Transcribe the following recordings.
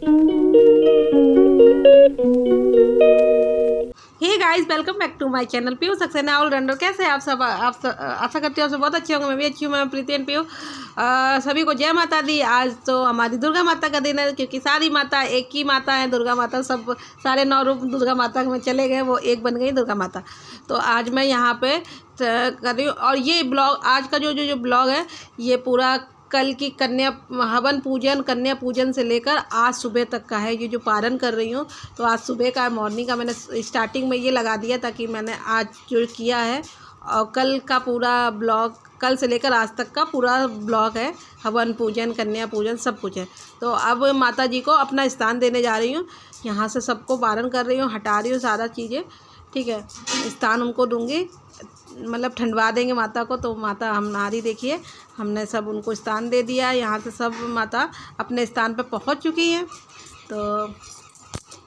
Hey guys, welcome back to my channel Piyu Saxena allrounder. कैसे हैं आप सब? आशा करती हूँ आप सब बहुत अच्छे होंगे। मैं भी अच्छी हूँ। मैं प्रीति एंड पीयू सभी को जय माता दी। आज तो हमारी दुर्गा माता का दिन है, क्योंकि सारी माता एक ही माता है। दुर्गा माता सब सारे 9 रूप दुर्गा माता में चले गए, वो एक बन गई दुर्गा माता। तो आज मैं यहाँ पे कर रही हूँ। और ये ब्लॉग आज का जो ब्लॉग है, ये पूरा कल की कन्या हवन पूजन, कन्या पूजन से लेकर आज सुबह तक का है। ये जो पारण कर रही हूँ, तो आज सुबह का मॉर्निंग का मैंने स्टार्टिंग में ये लगा दिया, ताकि मैंने आज जो किया है और कल का पूरा ब्लॉग, कल से लेकर आज तक का पूरा ब्लॉग है। हवन पूजन, कन्या पूजन सब कुछ है। तो अब माता जी को अपना स्थान देने जा रही हूँ। यहाँ से सबको पारण कर रही हूँ, हटा रही हूँ सारा चीज़ें। ठीक है, स्थान उनको दूँगी, मतलब ठंडवा देंगे माता को। तो माता हमारी देखिए, हमने सब उनको स्थान दे दिया है। यहाँ से सब माता अपने स्थान पर पहुँच चुकी हैं। तो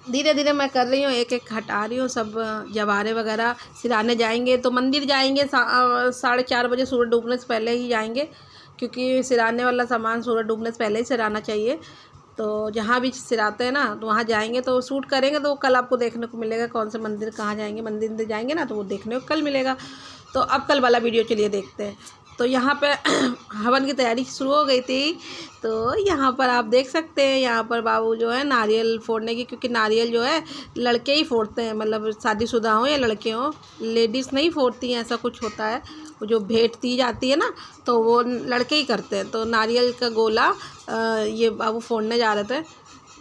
धीरे धीरे मैं कर रही हूँ, एक एक हटा रही हूँ। सब जवारे वगैरह सिराने जाएंगे, तो मंदिर जाएंगे 4:30 बजे, सूरज डूबने से पहले ही जाएंगे, क्योंकि सिराने वाला सामान सूरज डूबने से पहले ही सिराना चाहिए। तो जहाँ भी सिराते हैं ना, तो वहाँ जाएंगे, तो शूट करेंगे। तो कल आपको देखने को मिलेगा कौन से मंदिर कहाँ जाएंगे। मंदिर जाएंगे ना, तो वो देखने को कल मिलेगा। तो अब कल वाला वीडियो चलिए देखते हैं। तो यहाँ पे हवन की तैयारी शुरू हो गई थी। तो यहाँ पर आप देख सकते हैं, यहाँ पर बाबू जो है नारियल फोड़ने की, क्योंकि नारियल जो है लड़के ही फोड़ते हैं, मतलब शादीशुदा हों या लड़के हों, लेडीज़ नहीं फोड़ती हैं, ऐसा कुछ होता है। वो जो भेंट दी जाती है ना, तो वो लड़के ही करते हैं। तो नारियल का गोला ये बाबू फोड़ने जा रहे थे।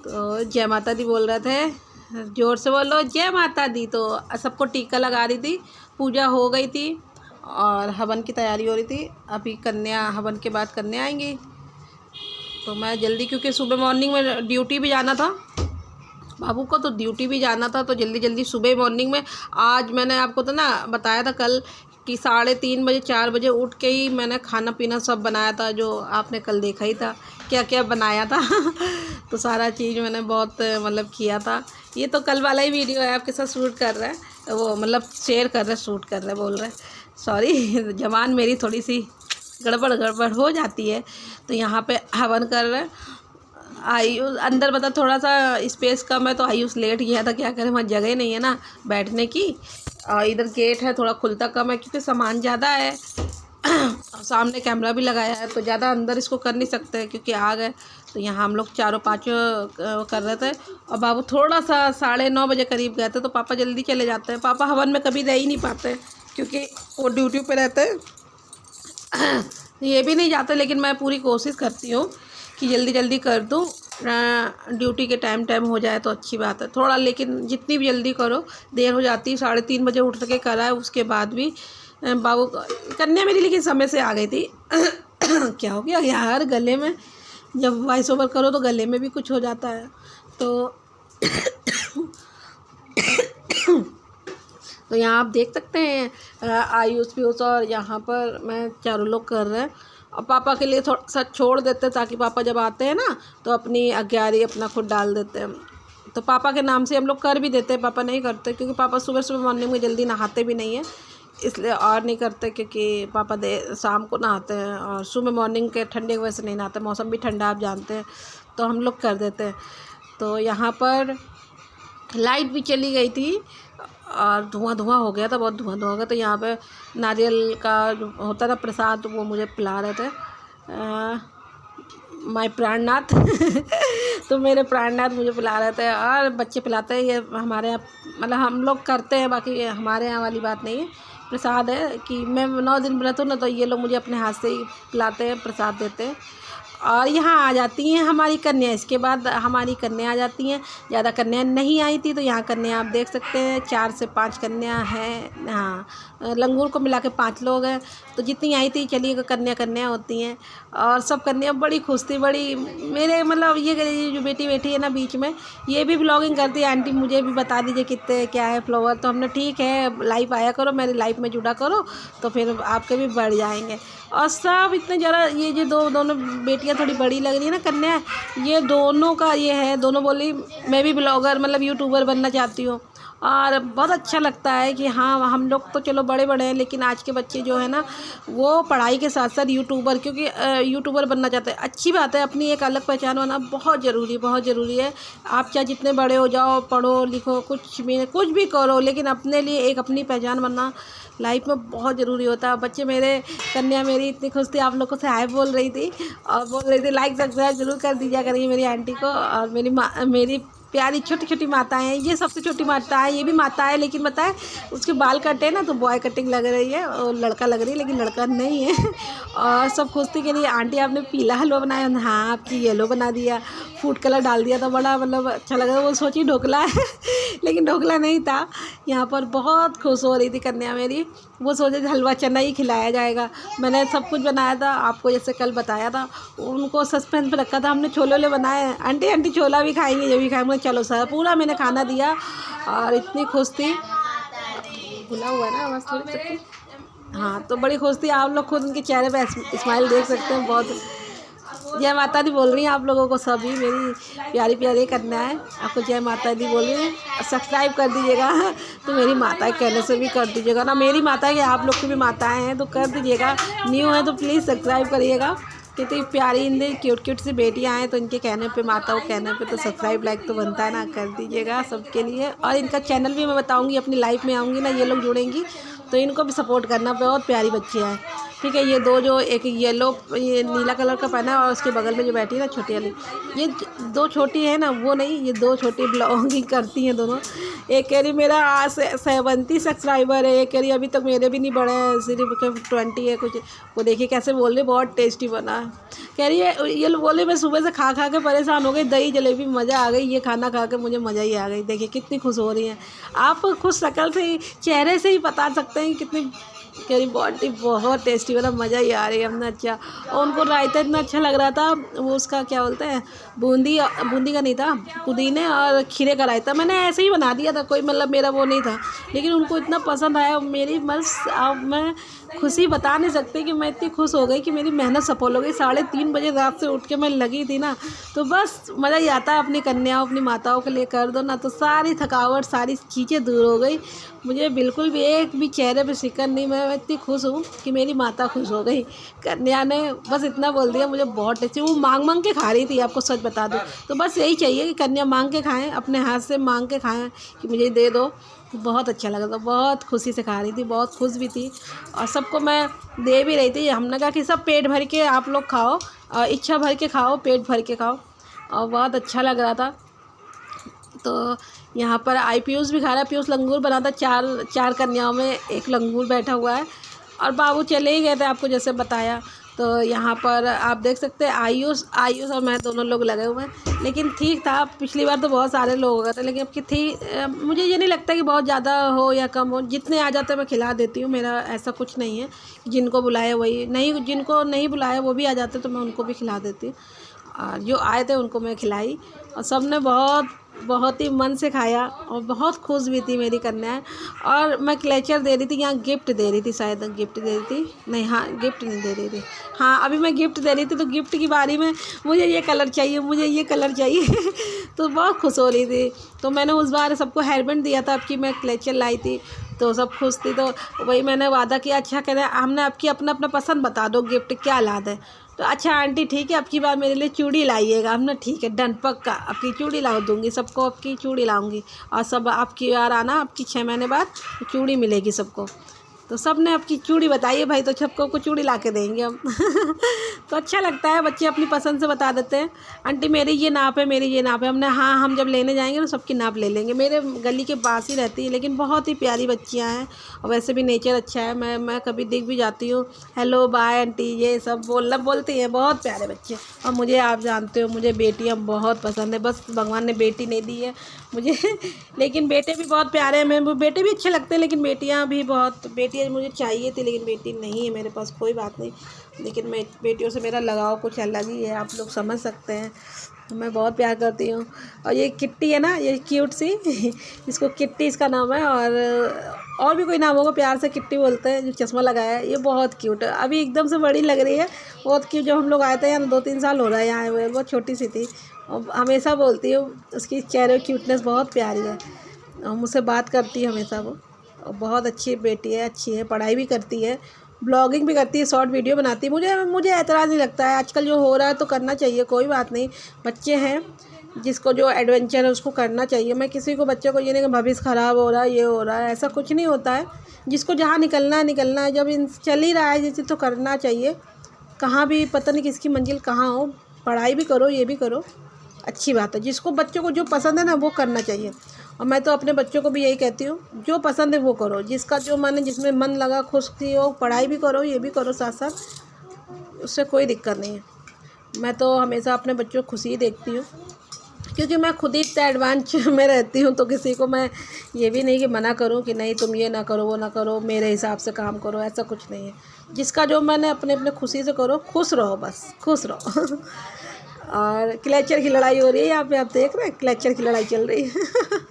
तो जय माता दी बोल रहे थे, ज़ोर से बोलो जय माता दी। तो सबको टीका लगा रही थी, पूजा हो गई थी और हवन की तैयारी हो रही थी। अभी कन्या, हवन के बाद कन्या आएंगी। तो मैं जल्दी, क्योंकि सुबह मॉर्निंग में ड्यूटी भी जाना था बाबू को, तो ड्यूटी भी जाना था। तो जल्दी जल्दी सुबह मॉर्निंग में, आज मैंने आपको तो ना बताया था कल कि 3:30 बजे 4 बजे उठ के ही मैंने खाना पीना सब बनाया था, जो आपने कल देखा ही था क्या क्या बनाया था। तो सारा चीज़ मैंने बहुत मतलब किया था। ये तो कल वाला ही वीडियो है, आपके साथ शूट कर रहा है, वो मतलब शेयर कर रहा है, शूट कर रहा है, बोल रहा है, सॉरी जबान मेरी थोड़ी सी गड़बड़ हो जाती है। तो यहाँ पे हवन कर रहे हैं। आयुष अंदर बता, थोड़ा सा स्पेस कम है, तो आयुष लेट गया था। क्या करें, वहाँ जगह नहीं है ना बैठने की। इधर गेट है, थोड़ा खुलता कम है, क्योंकि सामान ज़्यादा है। सामने कैमरा भी लगाया है, तो ज़्यादा अंदर इसको कर नहीं सकते, क्योंकि आग है। तो यहाँ हम लोग 4-5 कर रहे थे। और बाबू थोड़ा सा 9:30 बजे करीब गए थे। तो पापा जल्दी चले जाते हैं। पापा हवन में कभी रह ही नहीं पाते, क्योंकि वो ड्यूटी पे रहते हैं। ये भी नहीं जाते, लेकिन मैं पूरी कोशिश करती हूँ कि जल्दी जल्दी कर दूँ। ड्यूटी के टाइम हो जाए तो अच्छी बात है थोड़ा, लेकिन जितनी भी जल्दी करो, देर हो जाती है। 3:30 बजे उठ के करा है, उसके बाद भी बाबू कन्या मेरी लेकिन समय से आ गई थी। क्या हो गया यार गले में, जब वॉइस ओवर करो तो गले में भी कुछ हो जाता है। तो तो यहाँ आप देख सकते हैं आयुष पीयूष और यहाँ पर मैं चारों लोग कर रहे हैं। और पापा के लिए थोड़ा सा छोड़ देते हैं, ताकि पापा जब आते हैं ना, तो अपनी अग्यारी अपना खुद डाल देते हैं। तो पापा के नाम से हम लोग कर भी देते हैं, पापा नहीं करते, क्योंकि पापा सुबह सुबह मॉर्निंग में जल्दी नहाते भी नहीं हैं, इसलिए और नहीं करते। क्योंकि पापा शाम को नहाते हैं, और सुबह मॉर्निंग के ठंडे की वजह से नहीं नहाते, मौसम भी ठंडा आप जानते हैं, तो हम लोग कर देते हैं। तो यहाँ पर लाइट भी चली गई थी और धुआं हो गया था, बहुत धुआं हो गया। तो यहाँ पे नारियल का जो होता था प्रसाद, वो मुझे पिला रहे थे माय प्राणनाथ। तो मेरे प्राणनाथ मुझे पिला रहे थे, और बच्चे पिलाते हैं। ये हमारे यहाँ मतलब हम लोग करते हैं, बाकी हमारे यहाँ वाली बात नहीं है। प्रसाद है कि मैं 9 दिन व्रत हूँ ना, तो ये लोग मुझे अपने हाथ से ही पिलाते हैं, प्रसाद देते हैं। और यहाँ आ जाती हैं हमारी कन्या, इसके बाद हमारी कन्या आ जाती हैं। ज़्यादा कन्या नहीं आई थी, तो यहाँ कन्या आप देख सकते हैं 4 से 5 कन्या हैं। हाँ, लंगूर को मिला के 5 लोग हैं। तो जितनी आई थी, चलिए कन्या होती हैं। और सब कन्या बड़ी खुश थी, बड़ी मेरे मतलब ये जो बेटी बैठी है ना बीच में, ये भी ब्लॉगिंग करती है। आंटी मुझे भी बता दीजिए कितने क्या है फ्लोवर। तो हमने ठीक है, लाइव आया करो, मेरी लाइफ में जुड़ा करो, तो फिर आपके भी बढ़ जाएंगे। और सब इतने ज़रा, ये जो दोनों बेटियाँ ये थोड़ी बड़ी लग रही है ना कन्या, ये दोनों का ये है। दोनों बोली मैं भी ब्लॉगर मतलब यूट्यूबर बनना चाहती हूँ। और बहुत अच्छा लगता है कि हाँ हम लोग तो चलो बड़े बड़े हैं, लेकिन आज के बच्चे जो है ना वो पढ़ाई के साथ साथ यूट्यूबर, क्योंकि यूट्यूबर बनना चाहते हैं। अच्छी बात है, अपनी एक अलग पहचान होना बहुत ज़रूरी है। आप चाहे जितने बड़े हो जाओ, पढ़ो लिखो, कुछ भी करो, लेकिन अपने लिए एक अपनी पहचान बनना लाइफ में बहुत ज़रूरी होता है। बच्चे मेरे, कन्या मेरी इतनी खुश थी, आप लोगों से हाय बोल रही थी और बोल रही थी लाइक सब्सक्राइब जरूर कर दीजिए करिए मेरी आंटी को। और मेरी प्यारी छोटी छोटी माताएं हैं, ये सबसे छोटी माता है, ये भी माता है, लेकिन पता है उसके बाल कटे ना तो बॉय कटिंग लग रही है और लड़का लग रही है, लेकिन लड़का नहीं है। और सब खुश थी कि नहीं आंटी आपने पीला हलवा बनाया, हाँ आपकी येलो बना दिया, फूड कलर डाल दिया, तो बड़ा मतलब अच्छा लगा। वो सोची ढोकला है लेकिन ढोकला नहीं था। यहाँ पर बहुत खुश हो रही थी कन्या मेरी, वो सोचे हलवा चना ही खिलाया जाएगा। मैंने सब कुछ बनाया था, आपको जैसे कल बताया था, उनको सस्पेंस पे रखा था। हमने छोले वोले बनाए, आंटी छोला भी खाएंगे, ये भी खाएंगे, चलो सर पूरा मैंने खाना दिया। और इतनी खुश थी, खुला हुआ ना आवाज़ थोड़ी, हाँ तो बड़ी खुश थी। आप लोग खुद उनके चेहरे पे स्माइल देख सकते हैं। बहुत जय माता दी बोल रही हैं आप लोगों को, सभी मेरी प्यारी प्यारी कन्या है, आपको जय माता दी बोल रही है। सब्सक्राइब कर दीजिएगा तो मेरी माता कहने से भी कर दीजिएगा ना, मेरी माता है कि आप लोग की भी माताएं हैं तो कर दीजिएगा। न्यू है तो प्लीज़ सब्सक्राइब करिएगा। कितनी प्यारी इनकी क्यूट सी बेटियां हैं, तो इनके कहने पे, माताओं कहने पे तो सब्सक्राइब लाइक तो बनता है ना, कर दीजिएगा सबके लिए। और इनका चैनल भी मैं बताऊंगी, अपनी लाइफ में आऊँगी ना ये लोग जुड़ेंगी तो इनको भी सपोर्ट करना। बहुत प्यारी बच्चियाँ हैं, ठीक है। ये दो जो एक येलो ये नीला कलर का पहना है और उसके बगल में जो बैठी है ना छोटी वाली, ये दो छोटी है ना, वो नहीं, ये दो छोटी ब्लॉगिंग करती हैं दोनों। एक कह रही मेरा 70 सब्सक्राइबर है, एक कह रही अभी तक मेरे भी नहीं बढ़े हैं, सिर्फ 20 है कुछ। वो देखिए कैसे बोल रही, बहुत टेस्टी बना है। कह रही है ये बोले मैं सुबह से खा के परेशान हो गई, दही जलेबी मज़ा आ गई, ये खाना खा के मुझे मज़ा ही आ गई। देखिए कितनी खुश हो रही हैं आप, खुश शक्ल से ही, चेहरे से ही बता सकते हैं कितनी। कह रही बॉडी बहुत टेस्टी बना, मज़ा ही आ रही है हमने। अच्छा, और उनको रायता इतना अच्छा लग रहा था, वो उसका क्या बोलते हैं, बूंदी का नहीं था, पुदीने और खीरे का रायता। मैंने ऐसे ही बना दिया था, कोई मतलब मेरा वो नहीं था, लेकिन उनको इतना पसंद आया। मेरी बस अब मैं खुशी बता नहीं सकती कि मैं इतनी खुश हो गई कि मेरी मेहनत सफल हो गई। 3:30 बजे रात से उठ के मैं लगी थी ना, तो बस मज़ा ही आता है। अपनी कन्याओं, अपनी माताओं के लिए कर दो ना तो सारी थकावट, सारी चीज़ें दूर हो गई। मुझे बिल्कुल भी एक भी चेहरे पे शिकन नहीं। मैं इतनी खुश हूँ कि मेरी माता खुश हो गई। कन्या ने बस इतना बोल दिया, मुझे बहुत टेस्टी। वो मांग के खा रही थी, आपको सच बता दूँ तो बस यही चाहिए कि कन्या मांग के खाएं, अपने हाथ से मांग के खाएं कि मुझे दे दो। बहुत अच्छा लगा था, बहुत खुशी से खा रही थी, बहुत खुश भी थी और सबको मैं दे भी रही थी। हमने कहा कि सब पेट भर के आप लोग खाओ, इच्छा भर के खाओ, पेट भर के खाओ, और बहुत अच्छा लग रहा था। तो यहाँ पर पीयूष भी खा रहा है। पीयूष लंगूर बना था, चार कन्याओं में एक लंगूर बैठा हुआ है और बाबू चले ही गए थे, आपको जैसे बताया। तो यहाँ पर आप देख सकते हैं आयुष और मैं दोनों लोग लगे हुए हैं, लेकिन ठीक था। पिछली बार तो बहुत सारे लोग हो गए थे, लेकिन अब की थी। मुझे ये नहीं लगता कि बहुत ज़्यादा हो या कम हो, जितने आ जाते हैं मैं खिला देती हूँ। मेरा ऐसा कुछ नहीं है, जिनको बुलाया वही नहीं, जिनको नहीं बुलाया वो भी आ जाते तो मैं उनको भी खिला देती हूँ। और जो आए थे उनको मैं खिलाई और सब ने बहुत ही मन से खाया और बहुत खुश भी थी मेरी कन्या। और मैं क्लेचर दे रही थी, यहाँ गिफ्ट दे रही थी, शायद गिफ्ट दे रही थी, नहीं हाँ गिफ्ट नहीं दे रही थी, हाँ अभी मैं गिफ्ट दे रही थी। तो गिफ्ट की बारी में मुझे ये कलर चाहिए, मुझे ये कलर चाहिए तो बहुत खुश हो रही थी। तो मैंने उस बार सबको हेयरबैंड दिया था, अब की मैं क्लेचर लाई थी तो सब खुश थी। तो वही मैंने वादा किया, अच्छा कह रहे हमने आपकी अपना पसंद बता दो, गिफ्ट क्या ला दें। तो अच्छा आंटी ठीक है, अब की बार मेरे लिए चूड़ी लाइएगा। हमने ठीक है डन, पक्का आपकी चूड़ी ला दूँगी, सबको आपकी चूड़ी लाऊंगी। और सब आपकी बार आना, आपकी 6 महीने बाद चूड़ी मिलेगी सबको। तो सब ने आपकी चूड़ी बताइए भाई, तो सबको को चूड़ी ला के देंगे हम तो अच्छा लगता है, बच्चे अपनी पसंद से बता देते हैं, आंटी मेरी ये नाप है, मेरी ये नाप है। हमने हाँ हम जब लेने जाएंगे तो सबकी नाप ले लेंगे। मेरे गली के पास ही रहती है, लेकिन बहुत ही प्यारी बच्चियाँ हैं और वैसे भी नेचर अच्छा है। मैं कभी दिख भी जाती हूँ, हेलो बाय आंटी, ये सब बोलती हैं। बहुत प्यारे बच्चे। और मुझे, आप जानते हो मुझे बेटियाँ बहुत पसंद है, बस भगवान ने बेटी नहीं दी है मुझे लेकिन बेटे भी बहुत प्यारे हैं। मैं बेटे भी अच्छे लगते हैं, लेकिन बेटियाँ भी बहुत, बेटियाँ मुझे चाहिए थी लेकिन बेटी नहीं है मेरे पास, कोई बात नहीं। लेकिन मैं बेटियों से मेरा लगाव कुछ अलग ही है, आप लोग समझ सकते हैं। मैं बहुत प्यार करती हूँ। और ये किट्टी है ना, ये क्यूट सी इसको किट्टी इसका नाम है। और और भी कोई नाम होगा, प्यार से किट्टी बोलते हैं, जो चश्मा लगाया है। ये बहुत क्यूट है, अभी एकदम से बड़ी लग रही है, बहुत क्यूट। जब हम लोग आए थे यहाँ 2-3 साल हो रहा है यहाँ आए हुए, बहुत छोटी सी थी और हमेशा बोलती हूँ उसकी चेहरे की क्यूटनेस बहुत प्यारी है और मुझसे बात करती है हमेशा वो। और बहुत अच्छी बेटी है, अच्छी है, पढ़ाई भी करती है, ब्लॉगिंग भी करती है, शॉर्ट वीडियो बनाती है। मुझे एतराज़ नहीं लगता है, आजकल जो हो रहा है तो करना चाहिए, कोई बात नहीं। बच्चे हैं, जिसको जो एडवेंचर है उसको करना चाहिए। मैं किसी को बच्चे को ये नहीं कि भविष्य ख़राब हो रहा है, ये हो रहा है, ऐसा कुछ नहीं होता है। जिसको जहाँ निकलना है निकलना है, जब चल ही रहा है जैसे तो करना चाहिए। कहाँ भी पता नहीं किसकी मंजिल कहाँ हो, पढ़ाई भी करो, ये भी करो, अच्छी बात है। जिसको बच्चों को जो पसंद है ना वो करना चाहिए। और मैं तो अपने बच्चों को भी यही कहती हूँ, जो पसंद है वो करो, जिसका जो मन है, जिसमें मन लगा, खुश थी हो, पढ़ाई भी करो, ये भी करो साथ साथ, उससे कोई दिक्कत नहीं है। मैं तो हमेशा अपने बच्चों को खुशी ही देखती हूँ, क्योंकि मैं खुद ही इतना एडवांस में रहती हूँ, तो किसी को मैं ये भी नहीं कि मना करूँ कि नहीं तुम ये ना करो, वो ना करो, मेरे हिसाब से काम करो, ऐसा कुछ नहीं है। जिसका जो मन है अपने अपने खुशी से करो, खुश रहो, बस खुश रहो। और क्लेचर की लड़ाई हो रही है यहाँ पे, आप देख रहे हैं क्लेचर की लड़ाई चल रही है।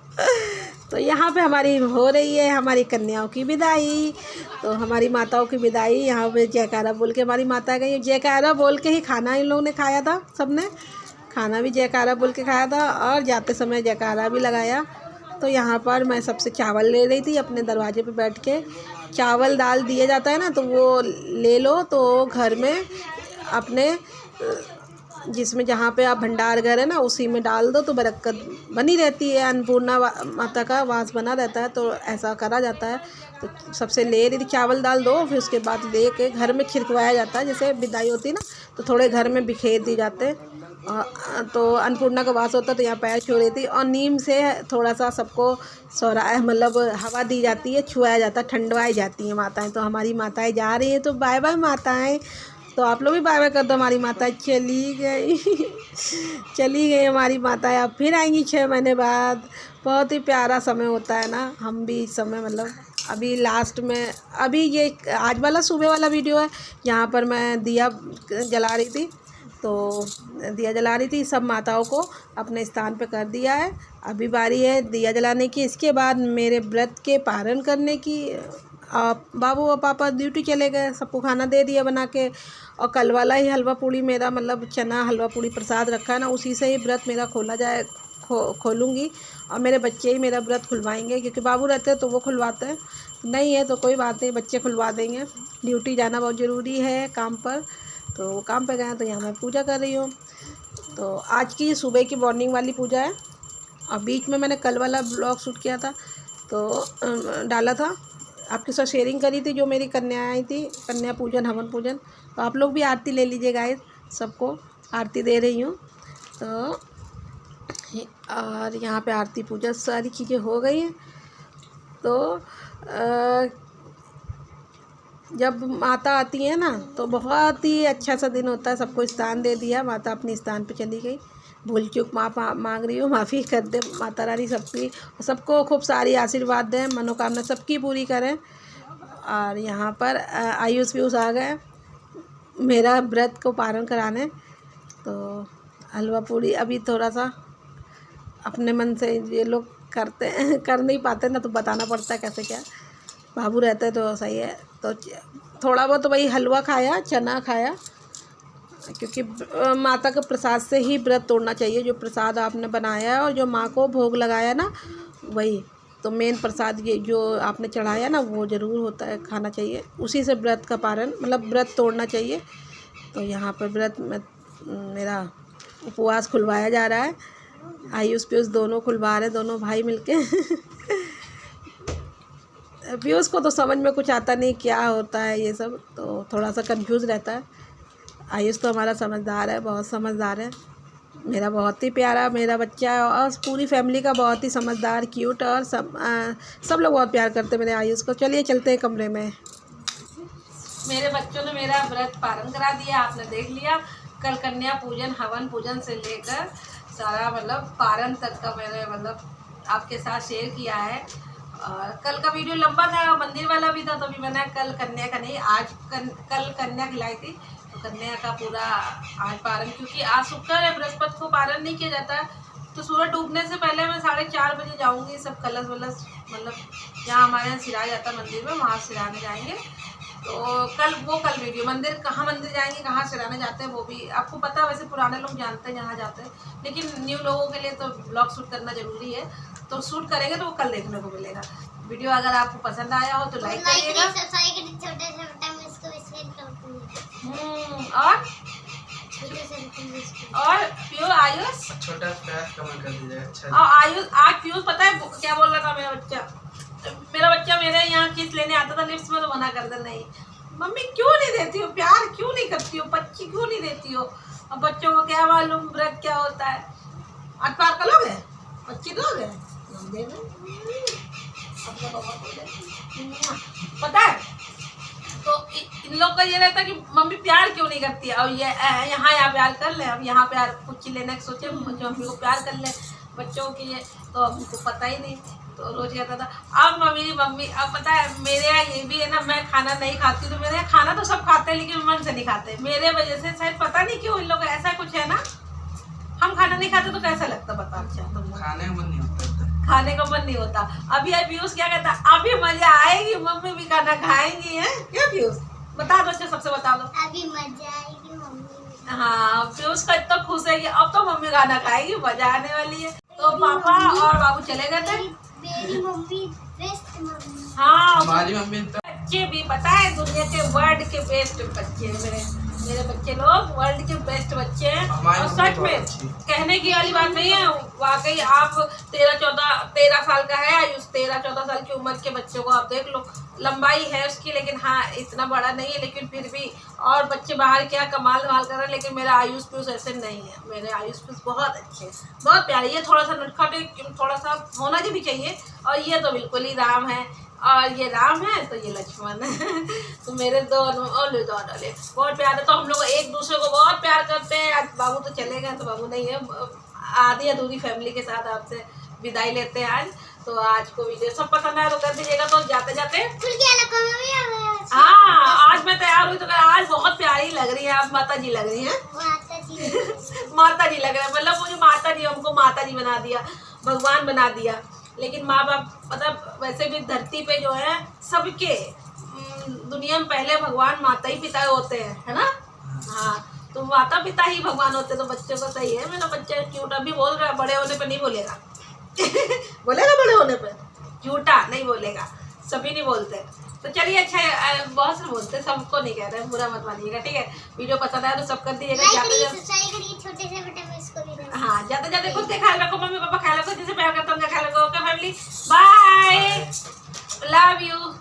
तो यहाँ पे हमारी हो रही है हमारी कन्याओं की विदाई। तो हमारी माताओं की विदाई यहाँ पे जयकारा बोल के हमारी माता गई, जयकारा बोल के ही खाना इन लोगों ने खाया था, सबने खाना भी जयकारा बोल के खाया था और जाते समय जयकारा भी लगाया। तो यहाँ पर मैं सबसे चावल ले रही थी, अपने दरवाजे पे बैठ के चावल दाल दिया जाता है ना, तो वो ले लो। तो घर में अपने जिसमें जहाँ पे आप भंडार घर है ना उसी में डाल दो तो बरकत बनी रहती है, अन्नपूर्णा माता का वास बना रहता है, तो ऐसा करा जाता है। तो सबसे ले रही थी चावल दाल दो, फिर उसके बाद ले के घर में छिड़कवाया जाता है। जैसे विदाई होती है ना तो थोड़े घर में बिखेर दी जाते हैं। तो अन्नपूर्णा का वास होता है, तो यहाँ पैर छू रही थी और नीम से थोड़ा सा सबको सोरा मतलब हवा दी जाती है, छुआया जाता है, ठंडवाई जाती हैं माताएँ। तो हमारी माताएँ जा रही हैं, तो बाय बाय माताएँ। तो आप लोग भी बाय बाय कर दो, हमारी माता चली गई। चली गई हमारी माताएँ, अब फिर आएंगी 6 महीने बाद। बहुत ही प्यारा समय होता है ना, हम भी इस समय मतलब अभी लास्ट में, अभी ये आज वाला सुबह वाला वीडियो है, यहाँ पर मैं दिया जला रही थी। तो दिया जला रही थी, सब माताओं को अपने स्थान पे कर दिया है। अभी बारी है दिया जलाने की, इसके बाद मेरे व्रत के पारण करने की। बाबू और पापा ड्यूटी चले गए, सबको खाना दे दिया बना के। और कल वाला ही हलवा पूड़ी मेरा मतलब चना हलवा पूड़ी प्रसाद रखा है ना, उसी से ही व्रत मेरा खोला जाए, खोलूँगी। और मेरे बच्चे ही मेरा व्रत खुलवाएंगे, क्योंकि बाबू रहते हैं तो वो खुलवाते हैं, नहीं है तो कोई बात नहीं, बच्चे खुलवा देंगे। ड्यूटी जाना बहुत ज़रूरी है काम पर, तो वो काम पे गए हैं, तो यहाँ मैं पूजा कर रही हूँ। तो आज की सुबह की मॉर्निंग वाली पूजा है। और बीच में मैंने कल वाला ब्लॉग शूट किया था, तो डाला था, आपके साथ शेयरिंग करी थी, जो मेरी कन्या आई थी, कन्या पूजन हवन पूजन। तो आप लोग भी आरती ले लीजिए गाइस, सबको आरती दे रही हूँ। तो और यहाँ पे आरती पूजा सारी चीज़ें हो गई हैं। तो जब माता आती है ना तो बहुत ही अच्छा सा दिन होता है। सबको स्थान दे दिया, माता अपने स्थान पे चली गई, भूल चूक मांग रही हूँ, माफ़ी कर दे माता रानी सबकी, सबको खूब सारी आशीर्वाद दें, मनोकामना सबकी पूरी करें। और यहाँ पर आयुष व्यूज़ आ गए मेरा व्रत को पारण कराने। तो हलवा पूड़ी अभी थोड़ा सा अपने मन से ये लोग करते हैं, कर नहीं पाते ना, तो बताना पड़ता है कैसे क्या। बाबू रहते तो सही है। तो थोड़ा बहुत वही हलवा खाया, चना खाया, क्योंकि माता के प्रसाद से ही व्रत तोड़ना चाहिए। जो प्रसाद आपने बनाया है और जो माँ को भोग लगाया ना, वही तो मेन प्रसाद, ये जो आपने चढ़ाया ना वो ज़रूर होता है, खाना चाहिए, उसी से व्रत का पारण मतलब व्रत तोड़ना चाहिए। तो यहाँ पर व्रत में मेरा उपवास खुलवाया जा रहा है, आयुष पीयूष दोनों खुलवा रहे, दोनों भाई मिलके। पीयूष को तो समझ में कुछ आता नहीं क्या होता है ये सब, तो थोड़ा सा कंफ्यूज रहता है। आयुष तो हमारा समझदार है, बहुत समझदार है, मेरा बहुत ही प्यारा मेरा बच्चा है, और पूरी फैमिली का बहुत ही समझदार, क्यूट, और सब लोग बहुत प्यार करते हैं मेरे आयुष को। चलिए चलते हैं कमरे में। मेरे बच्चों ने मेरा व्रत पारण करा दिया, आपने देख लिया। कल कन्या पूजन हवन पूजन से लेकर सारा मतलब पारण तक का मैंने मतलब आपके साथ शेयर किया है। और कल का वीडियो लंबा था, मंदिर वाला भी था, तो भी मैंने कल कन्या का नहीं, आज कल कन्या खिलाई थी, तो कन्या का पूरा आज पारण, क्योंकि आज शुक्र है, बृहस्पति को पारण नहीं किया जाता है, तो सूरज डूबने से पहले मैं 4:30 बजे जाऊंगी। सब कलश वलश मतलब जहाँ हमारे यहाँ सिरा जाता है मंदिर में, वहाँ सिराने जाएंगे। तो कल वीडियो मंदिर जाएंगे, कहाँ सिराने जाते हैं वो भी आपको पता है। वैसे पुराने लोग जानते हैं जहाँ जाते हैं, लेकिन न्यू लोगों के लिए तो ब्लॉग शूट करना जरूरी है। तो शूट करेंगे तो वो कल देखने को मिलेगा। वीडियो अगर आपको पसंद आया हो तो लाइक करिएगा। और पीयूष आयुष छोटा प्यार कमेंट कर दीजिएगा। अच्छा और आयुष आज पीयूष पता है क्या बोल रहा था मेरा बच्चा मेरे यहाँ किस लेने आता था लिफ्ट में, तो मना कर दे नहीं मम्मी क्यों नहीं देती हो, प्यार क्यों नहीं करती हो, बच्ची क्यों नहीं देती हो। अब बच्चों को क्या मालूम व्रत क्या होता है। आज पार कर लोगे, बच्ची दोगे पता है। तो इन लोग का ये रहता कि मम्मी प्यार क्यों नहीं करती है। और ये यहाँ प्यार कर ले, अब यहाँ प्यार कुछ लेने के सोचे मम्मी को प्यार कर ले बच्चों के लिए, तो हमको पता ही नहीं। तो रोज कहता था अब मम्मी अब पता है मेरे यहाँ ये भी है ना, मैं खाना नहीं खाती। तो मेरे यहाँ खाना तो सब खाते हैं लेकिन मन से नहीं खाते, मेरे वजह से शायद पता नहीं क्यों इन लोग ऐसा कुछ है ना। हम खाना नहीं खाते तो कैसा लगता बता। अच्छा तुम खाने का मन नहीं होता, खाने का मन नहीं होता। अभी पीयूष क्या कहता, अभी मजा आएगी, मम्मी भी खाना खाएंगी है क्या पीयूष, बता दो अच्छा सबसे बता दो। अभी मजा आएगी मम्मी। हाँ पीयूष का इतना खुश है कि अब तो मम्मी खाना खाएगी, मजा आने वाली है। तो पापा और बाबू चले गए थे। मेरी मम्मी बेस्ट मम्मी। हाँ हमारी मम्मी बच्चे भी पता है दुनिया के वर्ल्ड के बेस्ट बच्चे हैं मेरे बच्चे लोग, वर्ल्ड के बेस्ट बच्चे हैं। और सच में कहने की वाली बात नहीं है, वाकई आप 13 साल का है आयुष, 13-14 साल की उम्र के बच्चों को आप देख लो, लंबाई है उसकी लेकिन हाँ इतना बड़ा नहीं है, लेकिन फिर भी। और बच्चे बाहर क्या कमाल कर रहे हैं, लेकिन मेरा आयुष पीयूष ऐसे नहीं है। मेरे आयुष पीयूष बहुत अच्छे, बहुत प्यारे। ये थोड़ा सा नटखट थोड़ा सा होना भी चाहिए, और ये तो बिल्कुल ही राम है, और ये राम है तो ये लक्ष्मण है। तो मेरे दोनों बहुत प्यार है। तो हम लोग एक दूसरे को बहुत प्यार करते हैं। आज बाबू तो चले गए, तो बाबू नहीं है, आधी अधूरी फैमिली के साथ आपसे विदाई लेते हैं आज। तो आज को वीडियो सब पसंद आया तो कर दीजिएगा। तो जाते जाते हाँ आज मैं तैयार हुई तो आज बहुत प्यारी लग रही है आप, माता जी लग रही हैं। माता जी लग रहे हैं, मतलब मुझे माता जी, हमको माता जी बना दिया, भगवान बना दिया। लेकिन माँ बाप मतलब वैसे भी धरती पे जो है सबके दुनिया में पहले भगवान माता ही पिता होते हैं, है ना। हाँ तो माता पिता ही भगवान होते, तो बच्चों को सही है। मेरा बच्चा क्यूट अभी बोल रहा है, बड़े होने पे नहीं बोलेगा। बोलेगा बड़े होने पे, झूठा नहीं बोलेगा, सभी नहीं बोलते। तो चलिए अच्छा है, बहुत से बोलते हैं, सबको नहीं कह रहे हैं, बुरा मत मानिएगा ठीक है। वीडियो पसंद आया तो सब कर दीजिएगा। हाँ जाते जाते खुद के ख्याल रखो, मम्मी पापा ख्याल रखो, जिसे प्यार करते हैं उनका ख्याल रखो। Okay family, bye, love you.